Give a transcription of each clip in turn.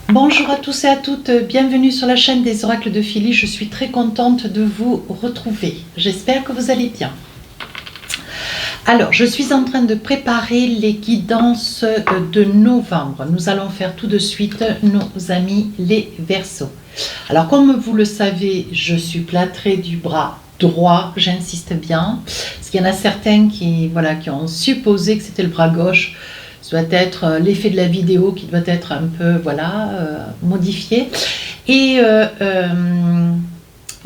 Bonjour à tous et à toutes, bienvenue sur la chaîne des oracles de Philly. Je suis très contente de vous retrouver. J'espère que vous allez bien. Alors, je suis en train de préparer les guidances de novembre. Nous allons faire tout de suite nos amis les Verseaux. Alors, comme vous le savez, je suis plâtrée du bras droit, j'insiste bien, parce qu'il y en a certains qui ont supposé que c'était le bras gauche. Ça doit être l'effet de la vidéo qui doit être un peu modifié. Et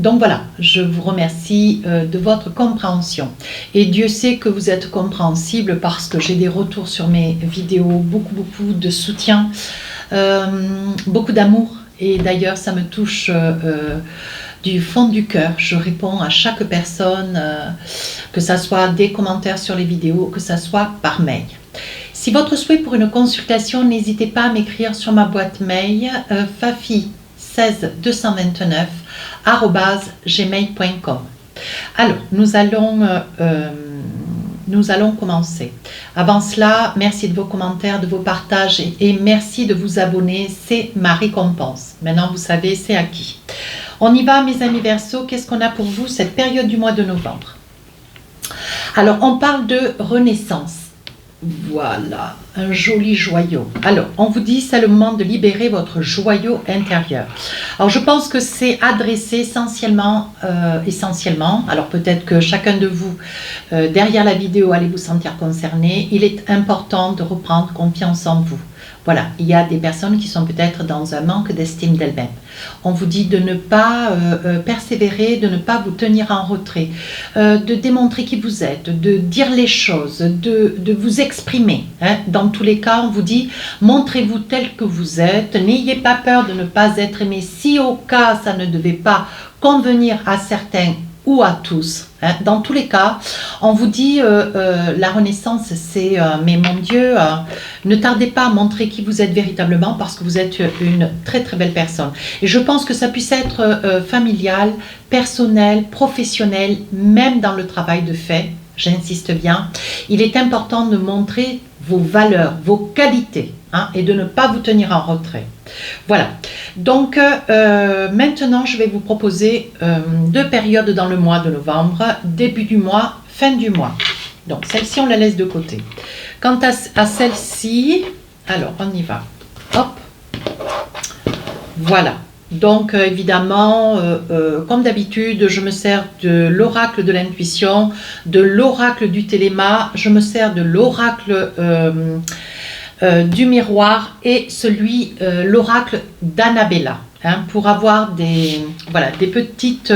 donc voilà, je vous remercie de votre compréhension. Et Dieu sait que vous êtes compréhensible parce que j'ai des retours sur mes vidéos, beaucoup de soutien, beaucoup d'amour. Et d'ailleurs, ça me touche du fond du cœur. Je réponds à chaque personne, que ce soit des commentaires sur les vidéos, que ce soit par mail. Si votre souhait pour une consultation, n'hésitez pas à m'écrire sur ma boîte mail fafi16229@gmail.com. Alors, nous allons commencer. Avant cela, merci de vos commentaires, de vos partages et merci de vous abonner. C'est ma récompense. Maintenant, vous savez, c'est acquis. On y va, mes amis Verseaux. Qu'est-ce qu'on a pour vous cette période du mois de novembre? Alors, on parle de renaissance. Voilà, un joli joyau. Alors, on vous dit, c'est le moment de libérer votre joyau intérieur. Alors, je pense que c'est adressé essentiellement, alors peut-être que chacun de vous, derrière la vidéo, allez vous sentir concerné. Il est important de reprendre confiance en vous. Voilà, il y a des personnes qui sont peut-être dans un manque d'estime d'elles-mêmes. On vous dit de ne pas persévérer, de ne pas vous tenir en retrait, de démontrer qui vous êtes, de dire les choses, de vous exprimer. Dans tous les cas, on vous dit, montrez-vous tel que vous êtes, n'ayez pas peur de ne pas être aimé. Si au cas, ça ne devait pas convenir à certains ou à tous. Dans tous les cas, on vous dit la renaissance, c'est mais mon Dieu, ne tardez pas à montrer qui vous êtes véritablement parce que vous êtes une très belle personne. Et je pense que ça puisse être familial, personnel, professionnel, même dans le travail de fait. J'insiste bien. Il est important de montrer vos valeurs, vos qualités, et de ne pas vous tenir en retrait. Voilà. Donc, maintenant, je vais vous proposer deux périodes dans le mois de novembre, début du mois, fin du mois. Donc, celle-ci, on la laisse de côté. Quant à celle-ci, alors, on y va. Hop. Voilà. Donc, évidemment, comme d'habitude, je me sers de l'oracle de l'intuition, de l'oracle du téléma, je me sers de l'oracle du miroir et l'oracle d'Annabella, pour avoir des petites,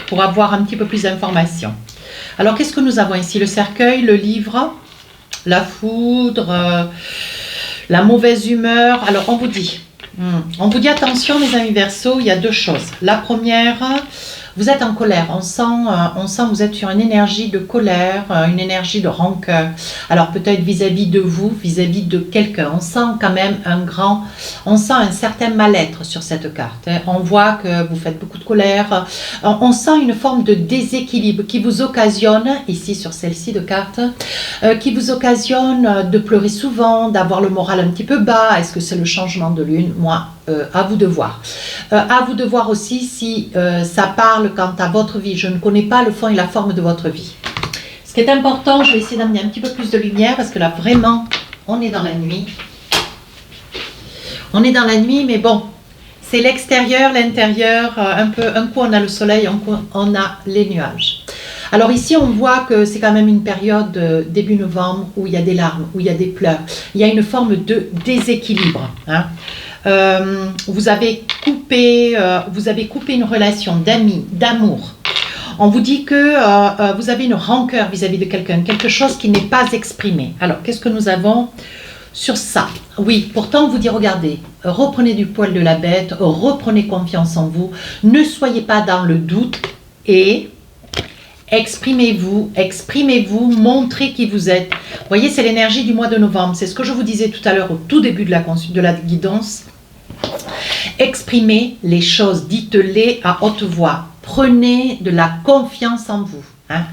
pour avoir un petit peu plus d'informations. Alors, qu'est-ce que nous avons ici? Le cercueil, le livre, la foudre, la mauvaise humeur. Alors, on vous dit attention, mes amis Verseaux, il y a deux choses. La première, vous êtes en colère, on sent que vous êtes sur une énergie de colère, une énergie de rancœur. Alors peut-être vis-à-vis de vous, vis-à-vis de quelqu'un. On sent quand même un certain mal-être sur cette carte. On voit que vous faites beaucoup de colère. On sent une forme de déséquilibre qui vous occasionne, ici sur celle-ci de carte, qui vous occasionne de pleurer souvent, d'avoir le moral un petit peu bas. Est-ce que c'est le changement de lune? Moi, à vous de voir. À vous de voir aussi si ça parle quant à votre vie. Je ne connais pas le fond et la forme de votre vie. Ce qui est important, je vais essayer d'amener un petit peu plus de lumière parce que là, vraiment, on est dans la nuit. On est dans la nuit, mais bon, c'est l'extérieur, l'intérieur, un coup on a le soleil, un coup on a les nuages. Alors ici, on voit que c'est quand même une période début novembre où il y a des larmes, où il y a des pleurs. Il y a une forme de déséquilibre. Vous avez coupé une relation d'amis, d'amour. On vous dit que vous avez une rancœur vis-à-vis de quelqu'un, quelque chose qui n'est pas exprimé. Alors, qu'est-ce que nous avons sur ça? Oui, pourtant, on vous dit, regardez, reprenez du poil de la bête, reprenez confiance en vous, ne soyez pas dans le doute et exprimez-vous, montrez qui vous êtes. Vous voyez, c'est l'énergie du mois de novembre. C'est ce que je vous disais tout à l'heure au tout début de la guidance. Exprimez les choses, dites-les à haute voix. Prenez de la confiance en vous.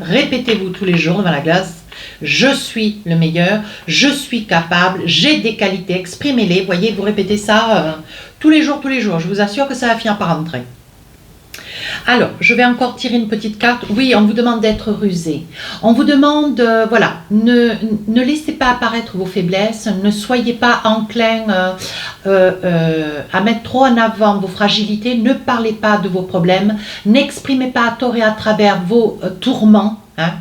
Répétez-vous tous les jours devant la glace. Je suis le meilleur, je suis capable, j'ai des qualités, exprimez-les. Voyez, vous répétez ça tous les jours, je vous assure que ça va finir par rentrer. Alors, je vais encore tirer une petite carte. Oui, on vous demande d'être rusé. On vous demande, voilà, ne laissez pas apparaître vos faiblesses, ne soyez pas enclin à mettre trop en avant vos fragilités, ne parlez pas de vos problèmes, n'exprimez pas à tort et à travers vos tourments. Hein.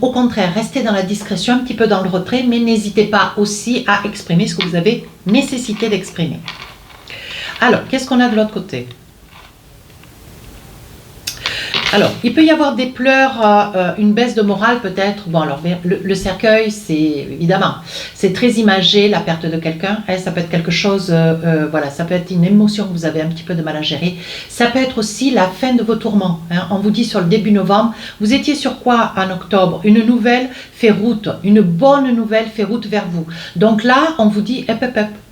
Au contraire, restez dans la discrétion, un petit peu dans le retrait, mais n'hésitez pas aussi à exprimer ce que vous avez nécessité d'exprimer. Alors, qu'est-ce qu'on a de l'autre côté ? Alors, il peut y avoir des pleurs, une baisse de morale peut-être. Bon, alors le cercueil, c'est évidemment, c'est très imagé, la perte de quelqu'un. Hein, ça peut être quelque chose, voilà, ça peut être une émotion que vous avez un petit peu de mal à gérer. Ça peut être aussi la fin de vos tourments. Hein. On vous dit sur le début novembre, vous étiez sur quoi en octobre? Une nouvelle fait route, une bonne nouvelle fait route vers vous. Donc là, on vous dit,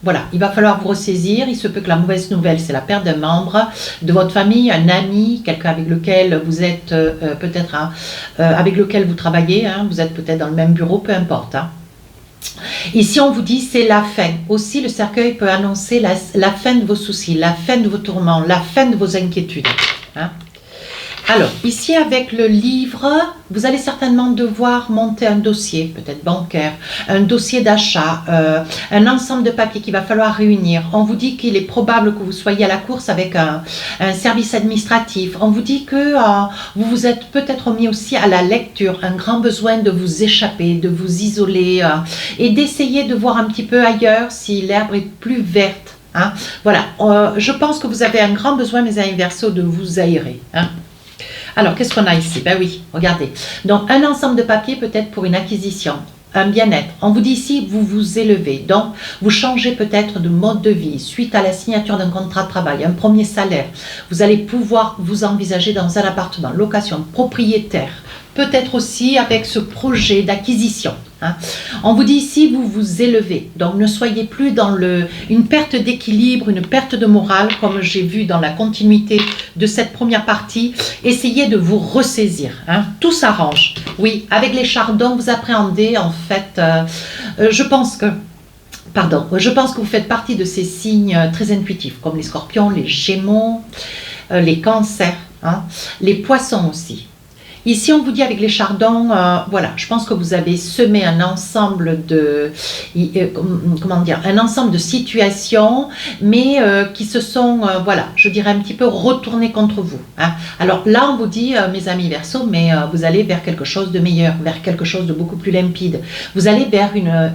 voilà, il va falloir vous ressaisir. Il se peut que la mauvaise nouvelle, c'est la perte d'un membre de votre famille, un ami, quelqu'un avec lequel vous êtes peut-être, avec lequel vous travaillez, hein, vous êtes peut-être dans le même bureau, peu importe. Hein. Ici, on vous dit c'est la fin. Aussi, le cercueil peut annoncer la fin de vos soucis, la fin de vos tourments, la fin de vos inquiétudes. Hein. Alors, ici avec le livre, vous allez certainement devoir monter un dossier, peut-être bancaire, un dossier d'achat, un ensemble de papiers qu'il va falloir réunir. On vous dit qu'il est probable que vous soyez à la course avec un service administratif. On vous dit que vous vous êtes peut-être mis aussi à la lecture, un grand besoin de vous échapper, de vous isoler et d'essayer de voir un petit peu ailleurs si l'herbe est plus verte. Hein. Voilà, je pense que vous avez un grand besoin, mes amis Verseaux, de vous aérer. Hein. Alors, qu'est-ce qu'on a ici? Ben oui, regardez. Donc, un ensemble de papiers peut-être pour une acquisition, un bien-être. On vous dit ici, vous vous élevez. Donc, vous changez peut-être de mode de vie suite à la signature d'un contrat de travail, un premier salaire. Vous allez pouvoir vous envisager dans un appartement, location, propriétaire. Peut-être aussi avec ce projet d'acquisition. Hein. On vous dit ici, vous vous élevez. Donc, ne soyez plus dans une perte d'équilibre, une perte de morale, comme j'ai vu dans la continuité de cette première partie. Essayez de vous ressaisir. Hein. Tout s'arrange. Oui, avec les chardons, vous appréhendez, en fait, je pense que vous faites partie de ces signes très intuitifs, comme les scorpions, les gémeaux, les cancers, hein, les poissons aussi. Ici, on vous dit avec les chardons, voilà, je pense que vous avez semé un ensemble de, un ensemble de situations, mais qui se sont, voilà, je dirais un petit peu retournées contre vous. Hein. Alors là, on vous dit, mes amis Verseaux, mais vous allez vers quelque chose de meilleur, vers quelque chose de beaucoup plus limpide. Vous allez vers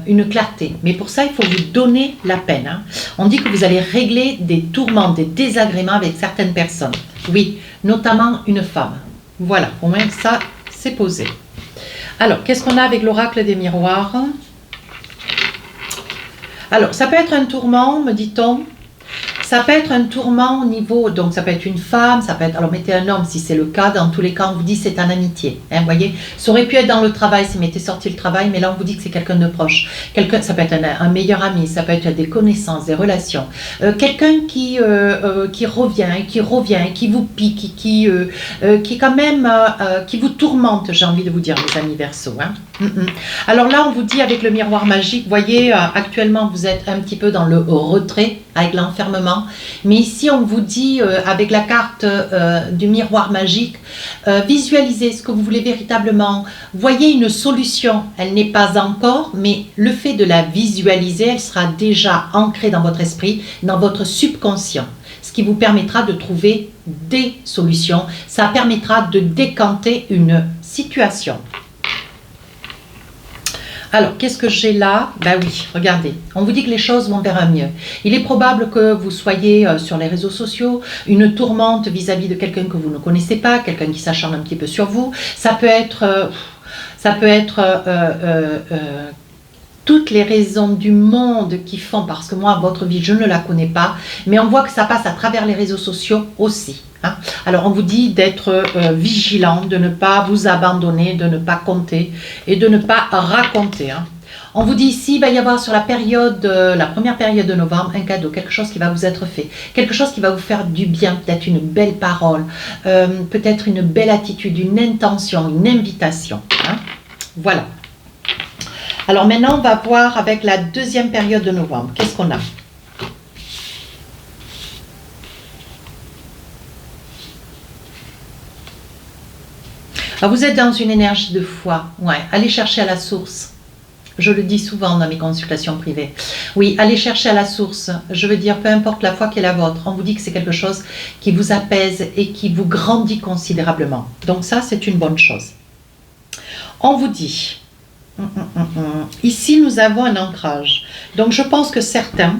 une clarté. Mais pour ça, il faut vous donner la peine. Hein. On dit que vous allez régler des tourments, des désagréments avec certaines personnes. Oui, notamment une femme. Voilà, au moins ça, c'est posé. Alors, qu'est-ce qu'on a avec l'oracle des miroirs? Alors, ça peut être un tourment, me dit-on. Ça peut être un tourment au niveau, donc ça peut être une femme, ça peut être, alors mettez un homme si c'est le cas, dans tous les cas on vous dit c'est en amitié, hein, voyez, ça aurait pu être dans le travail si m'était sorti le travail, mais là on vous dit que c'est quelqu'un de proche, ça peut être un meilleur ami, ça peut être des connaissances, des relations, quelqu'un qui revient, qui vous pique, qui quand même, qui vous tourmente, j'ai envie de vous dire, mes amis Verseaux. Hein. Alors là on vous dit avec le miroir magique, voyez, actuellement vous êtes un petit peu dans le retrait, avec l'enfermement, mais ici on vous dit avec la carte du miroir magique, visualisez ce que vous voulez véritablement, voyez une solution, elle n'est pas encore, mais le fait de la visualiser, elle sera déjà ancrée dans votre esprit, dans votre subconscient, ce qui vous permettra de trouver des solutions, ça permettra de décanter une situation. Alors, qu'est-ce que j'ai là? Ben oui, regardez, on vous dit que les choses vont vers un mieux. Il est probable que vous soyez sur les réseaux sociaux, une tourmente vis-à-vis de quelqu'un que vous ne connaissez pas, quelqu'un qui s'acharne un petit peu sur vous. Ça peut être toutes les raisons du monde qui font, parce que moi, votre vie, je ne la connais pas, mais on voit que ça passe à travers les réseaux sociaux aussi. Hein. Alors, on vous dit d'être vigilant, de ne pas vous abandonner, de ne pas compter et de ne pas raconter. Hein. On vous dit ici, il va y avoir sur la première période de novembre, un cadeau, quelque chose qui va vous être fait, quelque chose qui va vous faire du bien, peut-être une belle parole, peut-être une belle attitude, une intention, une invitation. Hein. Voilà. Alors maintenant, on va voir avec la deuxième période de novembre. Qu'est-ce qu'on a? Alors, vous êtes dans une énergie de foi. Ouais, allez chercher à la source. Je le dis souvent dans mes consultations privées. Oui, allez chercher à la source. Je veux dire, peu importe la foi qui est la vôtre, on vous dit que c'est quelque chose qui vous apaise et qui vous grandit considérablement. Donc ça, c'est une bonne chose. On vous dit, ici nous avons un ancrage. Donc je pense que certains,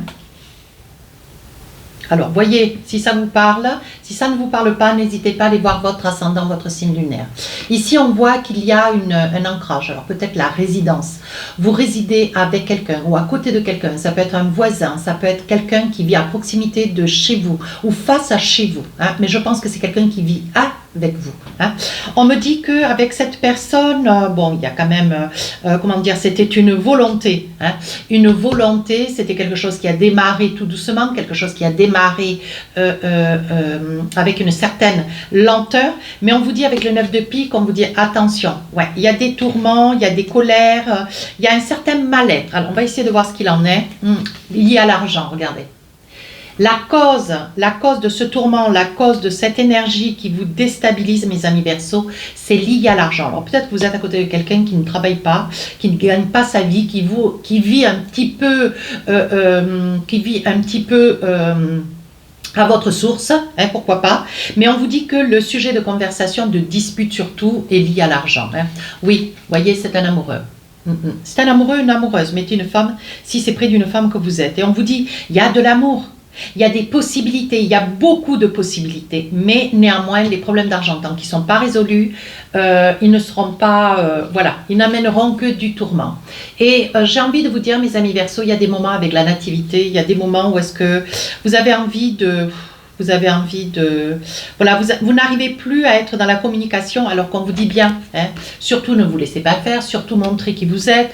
alors voyez, si ça vous parle, si ça ne vous parle pas, n'hésitez pas à aller voir votre ascendant, votre signe lunaire. Ici on voit qu'il y a un ancrage, alors peut-être la résidence. Vous résidez avec quelqu'un ou à côté de quelqu'un, ça peut être un voisin, ça peut être quelqu'un qui vit à proximité de chez vous ou face à chez vous, hein, mais je pense que c'est quelqu'un qui vit avec vous. Hein. On me dit qu'avec cette personne, bon, il y a quand même, comment dire, c'était une volonté. Hein. Une volonté, c'était quelque chose qui a démarré tout doucement, quelque chose qui a démarré avec une certaine lenteur. Mais on vous dit avec le 9 de pique, on vous dit attention. Ouais, il y a des tourments, il y a des colères, il y a un certain mal-être. Alors, on va essayer de voir ce qu'il en est. Lié à l'argent, regardez. La cause de ce tourment, la cause de cette énergie qui vous déstabilise, mes amis Verseaux, c'est lié à l'argent. Alors peut-être que vous êtes à côté de quelqu'un qui ne travaille pas, qui ne gagne pas sa vie, qui vit un petit peu, à votre source, hein, pourquoi pas. Mais on vous dit que le sujet de conversation, de dispute surtout, est lié à l'argent. Hein. Oui, voyez, c'est un amoureux. C'est un amoureux, une amoureuse, mettez une femme, si c'est près d'une femme que vous êtes. Et on vous dit, il y a de l'amour. Il y a des possibilités, il y a beaucoup de possibilités, mais néanmoins, les problèmes d'argent, tant qu'ils ne sont pas résolus, ils ne seront pas, voilà, ils n'amèneront que du tourment. Et j'ai envie de vous dire, mes amis Verseaux, il y a des moments avec la nativité, il y a des moments où est-ce que vous avez envie de... Voilà, vous n'arrivez plus à être dans la communication alors qu'on vous dit bien. Hein, surtout ne vous laissez pas faire, surtout montrez qui vous êtes.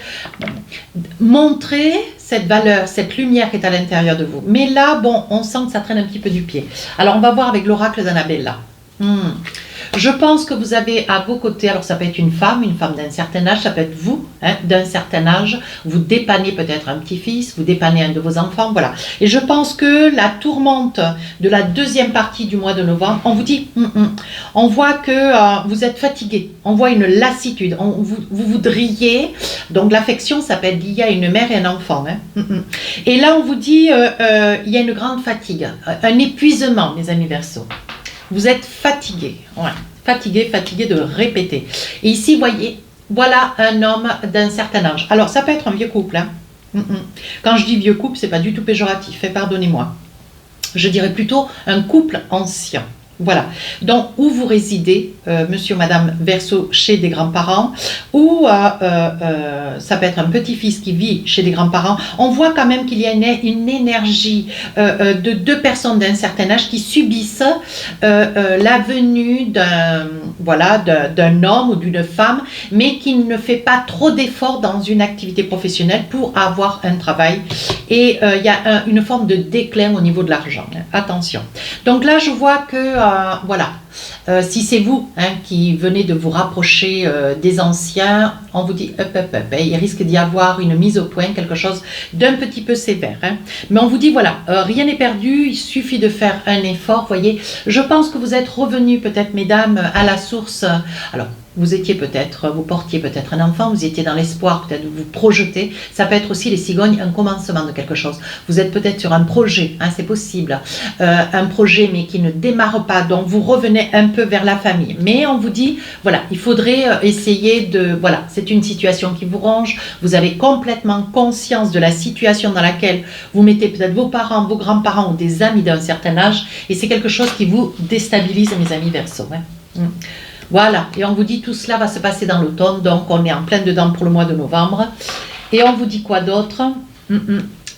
Montrez cette valeur, cette lumière qui est à l'intérieur de vous. Mais là, bon, on sent que ça traîne un petit peu du pied. Alors, on va voir avec l'oracle d'Annabella. Je pense que vous avez à vos côtés, alors ça peut être une femme d'un certain âge, ça peut être vous, hein, d'un certain âge, vous dépannez peut-être un petit-fils, vous dépannez un de vos enfants, voilà. Et je pense que la tourmente de la deuxième partie du mois de novembre, on vous dit, on voit que vous êtes fatigué, on voit une lassitude, vous voudriez, donc l'affection, ça peut être lié à une mère et un enfant. Hein, Et là, on vous dit, il y a une grande fatigue, un épuisement, mes amis Verseaux. Vous êtes fatigué, ouais. fatigué de répéter. Et ici, voyez, voilà un homme d'un certain âge. Alors, ça peut être un vieux couple. Hein. Quand je dis vieux couple, c'est pas du tout péjoratif, pardonnez-moi. Je dirais plutôt un couple ancien. Voilà, donc où vous résidez, monsieur ou madame Verseau, chez des grands-parents, ou ça peut être un petit-fils qui vit chez des grands-parents, on voit quand même qu'il y a une énergie de deux personnes d'un certain âge qui subissent la venue d'un homme ou d'une femme, mais qui ne fait pas trop d'efforts dans une activité professionnelle pour avoir un travail. Et il y a une forme de déclin au niveau de l'argent. Attention. Donc là, je vois que voilà, si c'est vous qui venez de vous rapprocher des anciens, on vous dit il risque d'y avoir une mise au point, quelque chose d'un petit peu sévère. Hein. Mais on vous dit voilà, rien n'est perdu, il suffit de faire un effort. Voyez, je pense que vous êtes revenus peut-être, mesdames, à la source. Alors, vous portiez peut-être un enfant, vous étiez dans l'espoir peut-être de vous projeter. Ça peut être aussi les cigognes, un commencement de quelque chose. Vous êtes peut-être sur un projet, hein, c'est possible, un projet mais qui ne démarre pas, donc vous revenez un peu vers la famille. Mais on vous dit, voilà, il faudrait essayer de, voilà, c'est une situation qui vous ronge, vous avez complètement conscience de la situation dans laquelle vous mettez peut-être vos parents, vos grands-parents ou des amis d'un certain âge, et c'est quelque chose qui vous déstabilise, mes amis Verseaux. Hein. Voilà, et on vous dit tout cela va se passer dans l'automne, donc on est en plein dedans pour le mois de novembre. Et on vous dit quoi d'autre?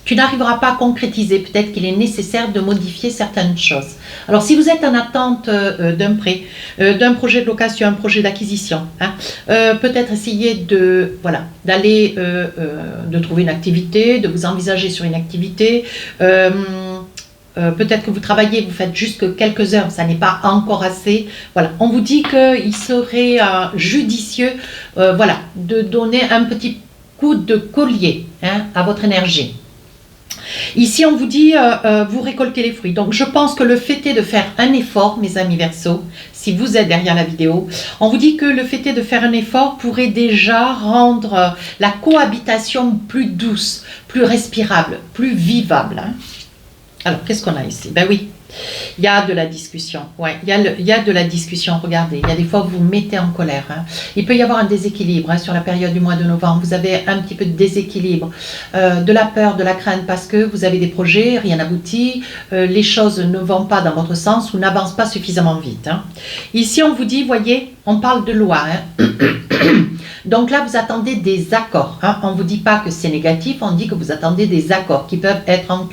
Tu n'arriveras pas à concrétiser, peut-être qu'il est nécessaire de modifier certaines choses. Alors si vous êtes en attente d'un prêt, d'un projet de location, un projet d'acquisition, hein, peut-être essayer de, voilà, d'aller, de trouver une activité, de vous envisager sur une activité, peut-être que vous travaillez, vous faites juste que quelques heures, ça n'est pas encore assez. Voilà, on vous dit qu'il serait judicieux, voilà, de donner un petit coup de collier hein, à votre énergie. Ici, on vous dit, vous récoltez les fruits. Donc, je pense que le fait est de faire un effort, mes amis Verseau, si vous êtes derrière la vidéo, on vous dit que le fait est de faire un effort pourrait déjà rendre la cohabitation plus douce, plus respirable, plus vivable. Hein. Alors, qu'est-ce qu'on a ici? Ben oui, il y a de la discussion. Ouais, il y a de la discussion. Regardez, il y a des fois où vous vous mettez en colère. Hein. Il peut y avoir un déséquilibre hein, sur la période du mois de novembre. Vous avez un petit peu de déséquilibre, de la peur, de la crainte parce que vous avez des projets, rien n'aboutit, les choses ne vont pas dans votre sens ou n'avancent pas suffisamment vite. Hein. Ici, on vous dit, voyez, on parle de loi. Hein. Donc là, vous attendez des accords. Hein. On ne vous dit pas que c'est négatif, on dit que vous attendez des accords qui peuvent être,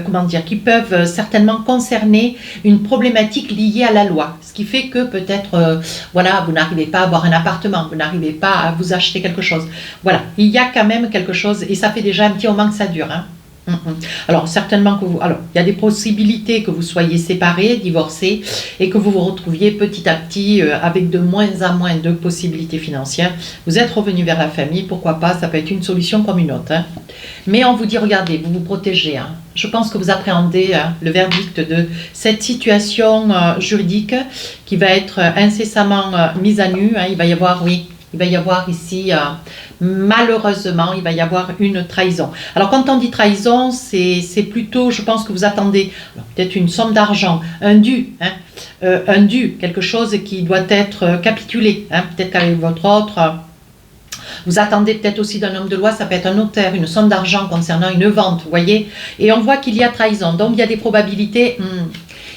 comment dire, qui peuvent certainement concerner une problématique liée à la loi. Ce qui fait que peut-être, voilà, vous n'arrivez pas à avoir un appartement, vous n'arrivez pas à vous acheter quelque chose. Voilà, il y a quand même quelque chose et ça fait déjà un petit moment que ça dure. Hein. Alors certainement que alors il y a des possibilités que vous soyez séparés, divorcés et que vous vous retrouviez petit à petit avec de moins en moins de possibilités financières. Vous êtes revenu vers la famille, pourquoi pas, ça peut être une solution comme une autre. Hein. Mais on vous dit, regardez, vous vous protégez. Hein. Je pense que vous appréhendez hein, le verdict de cette situation juridique qui va être incessamment mise à nu. Hein. Il va y avoir, oui, il va y avoir ici, malheureusement, il va y avoir une trahison. Alors, quand on dit trahison, c'est plutôt, je pense que vous attendez peut-être une somme d'argent, un dû, hein, un dû, quelque chose qui doit être capitulé. Hein, peut-être qu'avec votre autre, vous attendez peut-être aussi d'un homme de loi, ça peut être un notaire, une somme d'argent concernant une vente, vous voyez. Et on voit qu'il y a trahison. Donc, il y a des probabilités...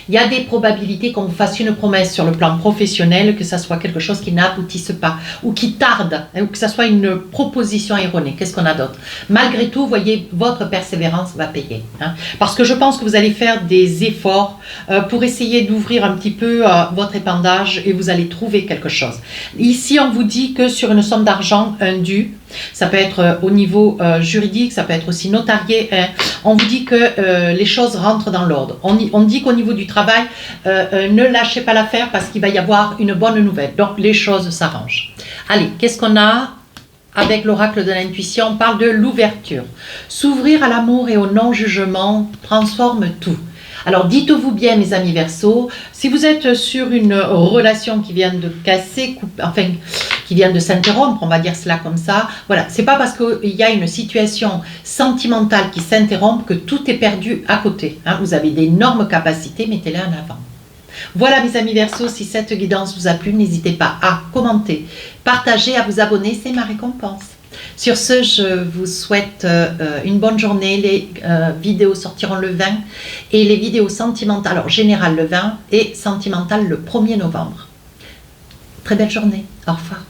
il y a des probabilités qu'on vous fasse une promesse sur le plan professionnel, que ça soit quelque chose qui n'aboutisse pas, ou qui tarde, ou que ça soit une proposition erronée. Qu'est-ce qu'on a d'autre? Malgré tout, vous voyez, votre persévérance va payer. Hein, parce que je pense que vous allez faire des efforts pour essayer d'ouvrir un petit peu votre épandage et vous allez trouver quelque chose. Ici, on vous dit que sur une somme d'argent, un dû, ça peut être au niveau juridique, ça peut être aussi notarié. Hein. On vous dit que les choses rentrent dans l'ordre. On dit qu'au niveau du travail, ne lâchez pas l'affaire parce qu'il va y avoir une bonne nouvelle. Donc les choses s'arrangent. Allez, qu'est-ce qu'on a avec l'oracle de l'intuition? On parle de l'ouverture. S'ouvrir à l'amour et au non-jugement transforme tout. Alors dites-vous bien, mes amis Verseau, si vous êtes sur une relation qui vient de casser, enfin qui vient de s'interrompre, on va dire cela comme ça, voilà, c'est pas parce qu'il y a une situation sentimentale qui s'interrompt que tout est perdu à côté. Hein. Vous avez d'énormes capacités, mettez-les en avant. Voilà mes amis Verseau, si cette guidance vous a plu, n'hésitez pas à commenter, partager, à vous abonner, c'est ma récompense. Sur ce, je vous souhaite une bonne journée. Les vidéos sortiront le 20 et les vidéos sentimentales, alors générales le 20 et sentimentales le 1er novembre. Très belle journée, au revoir.